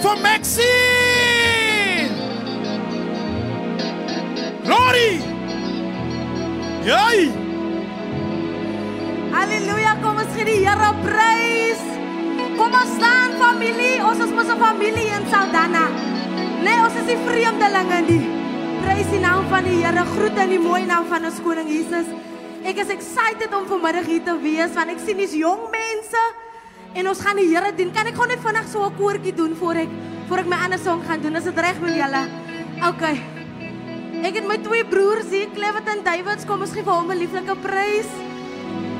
for Maxine. Glory. Yay. Halleluja, kom ons gee die Here prys. Kom ons staan familie, ons is mos 'n familie in Saldanha. Nee, ons is die vreemdelinge nie. Prys die naam van die Here, groet in die mooi naam van ons koning Jesus. Ek is excited om vanmiddag hier te wees, want ek sien dis jong mense en ons gaan die Here dien. Kan ek gewoon net vandag so 'n koortjie doen voor ek my ander song gaan doen? Is dit reg met julle? Okay. Ek het my twee broers hier, Clevet en Davids, kom ons gee vir hom 'n lieflike prys.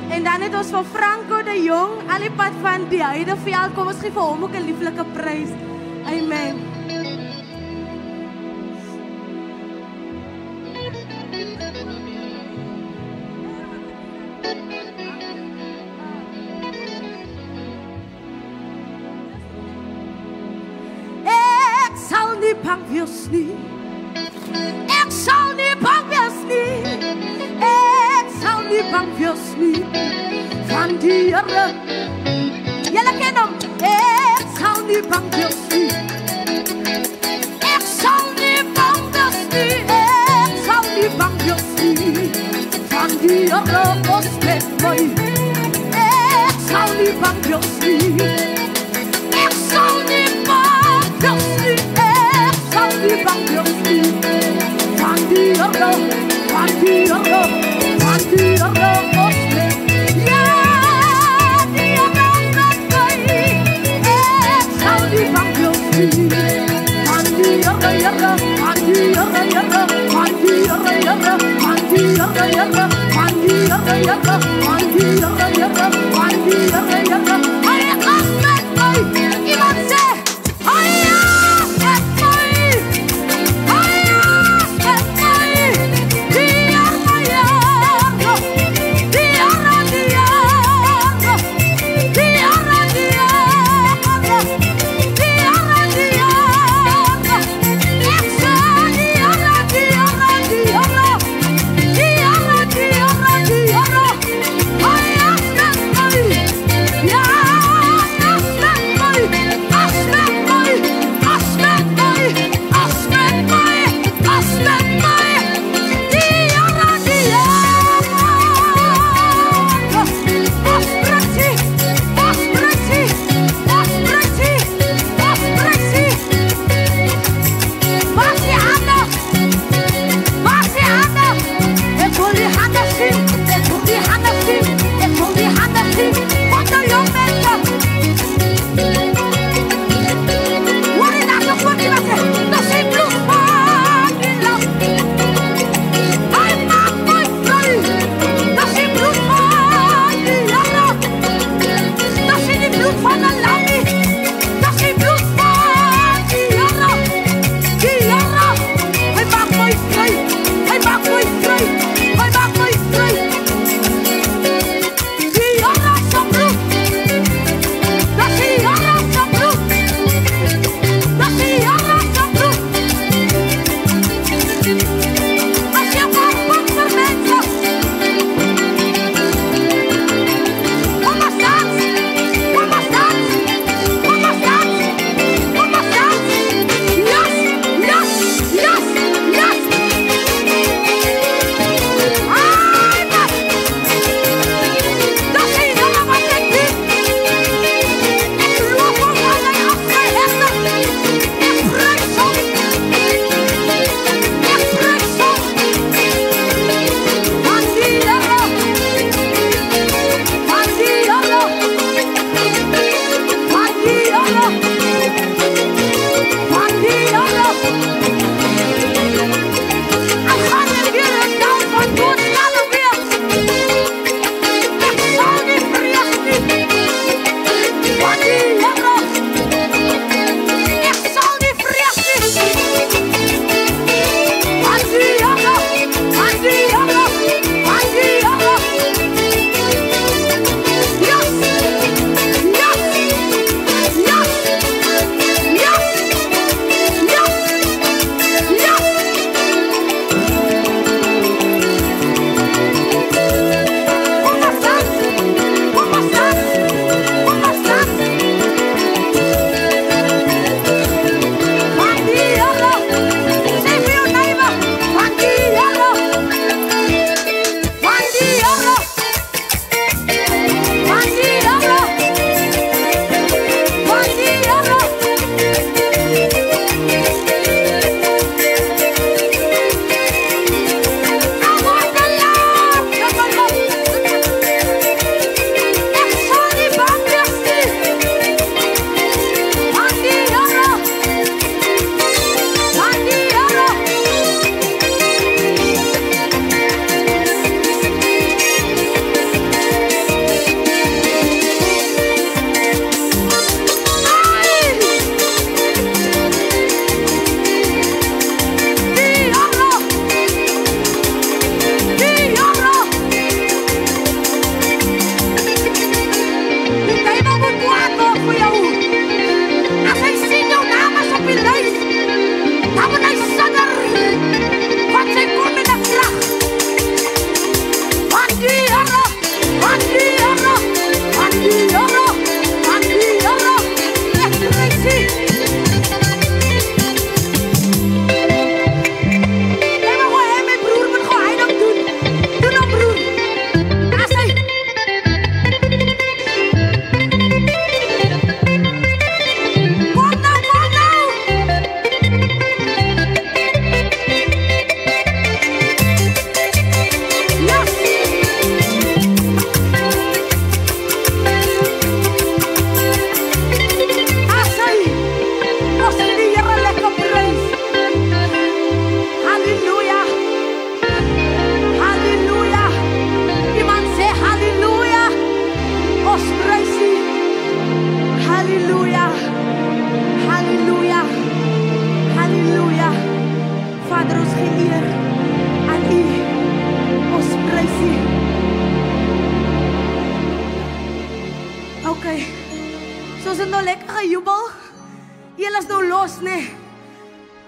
En dan het ons van Franco de Jong, al die pad van die Heideveld, kom ons gee vir hom ook 'n lieflike prys. Amen. Ek sal nie bang wees nie. Ek sal nie bang wees nie. Ek sal nie bang wees nie. Van die Here. Julle ken hom. Ek sal nie bang wees nie. Ek sal nie bang wees nie. Ek sal nie bang wees nie. Van die Here is met my. Ek sal nie bang wees nie. Ek sal nie bang wees nie. Ek sal nie bang wees nie. Van die Here, van die Here, van die Here is met. Ja, die Here is met my. Ek sal nie bang wees nie. Van die Here, Here, van die Here, Here, van die Here, Here, van die Here, Here, van die Here, Here, van die Here, Here, van die Here, Here. Hy is met my. Iemand sê, hy is met my. Hy is met my. Die Here, my Here. Die Here, die Here. Die Here, die Here. Die Here, die Here. Ek sê die Here, die Here, die Here. Die Here, die Here, die Here. Hy is met my.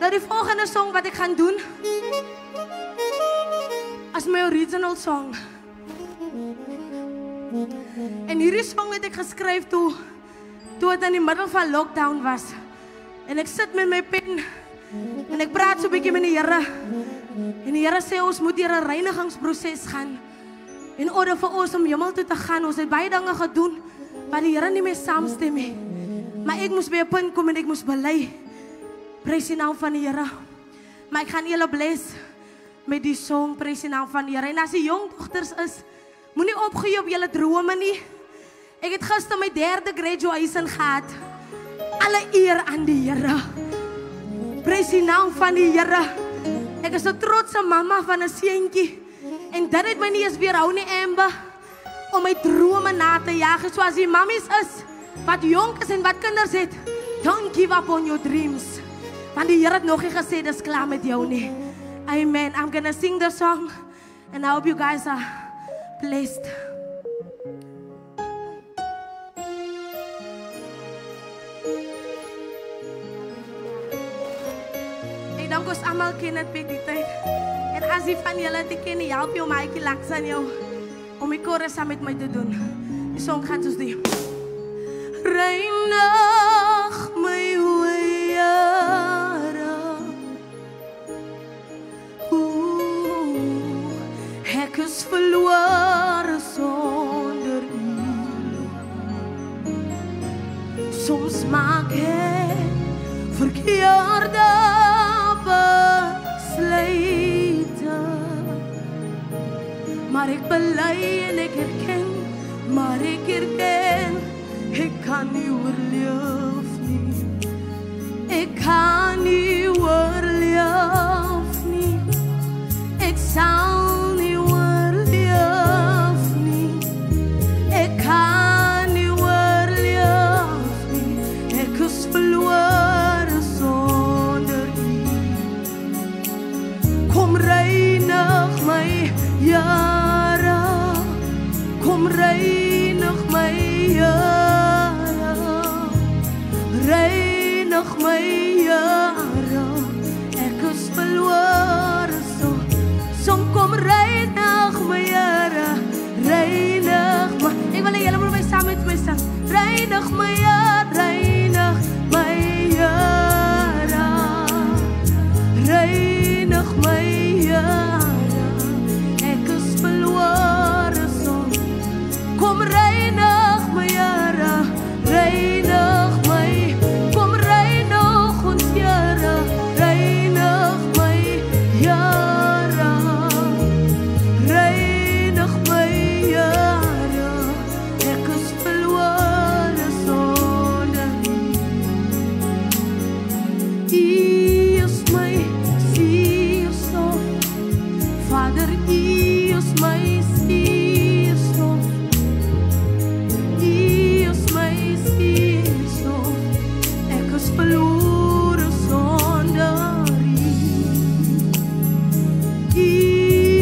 Nou die volgende song wat ek gaan doen as my original song. En hierdie song het ek geskryf toe het in die middel van lockdown was. En ek sit met my pen en ek praat so 'n bietjie met die Here. En die Here sê ons moet deur 'n reinigingsproses gaan. In orde vir ons om hemel toe te gaan, ons het baie dinge gedoen wat die Here nie mee saamstem nie. Maar ek moes by 'n punt kom en ek moes bely. Prys die naam van die Here. Maar ek gaan julle bless met die song Prys die naam van die Here. En as die jong dogters is, moenie opgee op julle drome nie. Ek het gister my 3de graduation gehad. Alle eer aan die Here. Prys die naam van die Here. Ek is 'n trotse mamma van 'n seentjie. En dit het my nie eens weerhou nie, Amber, om my drome na te jag. Soos die mammies is, wat jonk is en wat kinders het. Don't give up on your dreams. Want die Here het nog nie gesê dis klaar met jou nie. Amen. I'm gonna sing the song and I hope you guys are blessed. Ek dink ons almal ken dit by die tyd. En as jy van julle te ken, help jou maatjie langs aan jou om die chorus saam met my te doen. Die song gaan soos die. Reinig my ek is verlore sonder U. Soms maak ek verkeerde besluite, maar ek bely en ek erken, ek kan nie oorleef nie. Ek kan nie oorleef nie. Ek sal nie oorleef nie. Ek kan nie oorleef nie. Ek is verlore sonder U. Kom reinig my, Here. Kom reinig my, Here. Reinig my, Here. Ek is verlore som kom reinig my, Here. Reinig my. Ek wil julle moet my saam met my sing. Reinig my, reinig my, Here. Reinig my, Here. Ek is verlore som. Kom reinig my, Here. Reinig my. Kom reinig ons, Here. Reinig my, Here. Reinig my, Here. Ek is verlore sonder U. U is my suurstof. Vader, U is my suurstof. U is my suurstof. Ek is verlore sonder U. U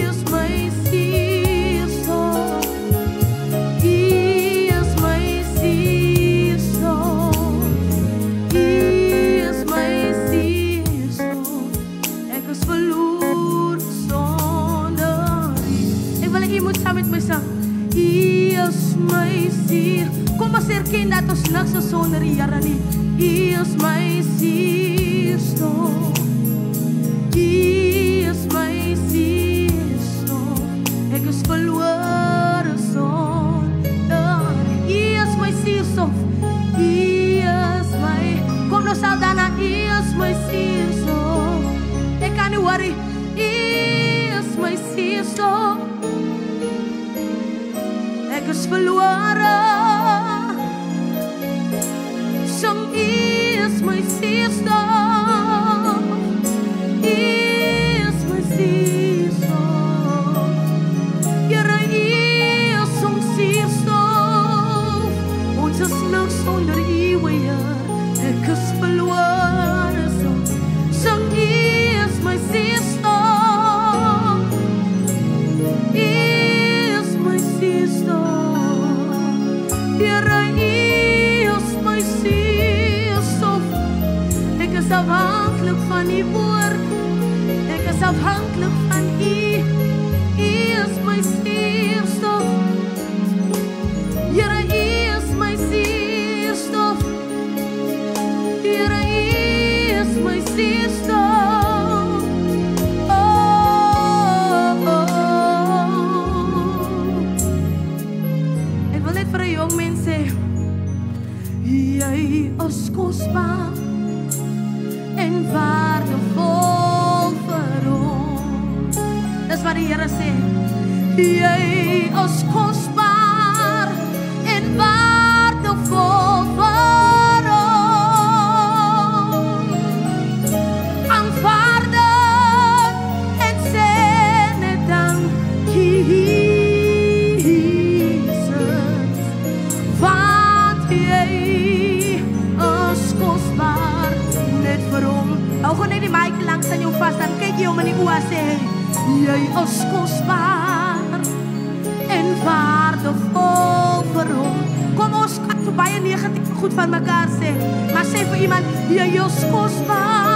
is my suurstof. U is my suurstof. U is my suurstof. Ek is verlore sonder U. Ek wil jy moet saam met my sing. U is my suur. Kom ons erken dat ons niks is sonder die Here nie. is my suurstof. U is my suurstof. Ek is verlore sonder. U is my suurstof. U is my. Kom nou Saldana, U is my suurstof. Ek kan nie worry. U is my suurstof. Ek is verlore. Sing U is my suurstof. U is my suurstof. Here U is ons suurstof. Ons is niks sonder U, Heer. Ek is verlore. Sing U is my suurstof. U is my suurstof. Here U is my suurstof. Ek is afhanklik van U woord. Ek is afhanklik van U. U is my suurstof. Here U is my suurstof. Here U is my suurstof. Ek wil net vir 'n jong mens sê, jy is kosbaar en waardevol vir ons. Dis wat die Here sê. Jy is kosbaar en waardevol vir ons. Aanvaar dit en sê net dankie, Jesus. Want jy is kosbaar net vir hom. Hou gewoon net die mic langs aan jou vas, dan kyk jy hom in die oë en sê, jy is kosbaar en waardevol vir hom. Kom ons kan so baie negatief goed van mekaar sê, maar sê vir iemand, jy is kosbaar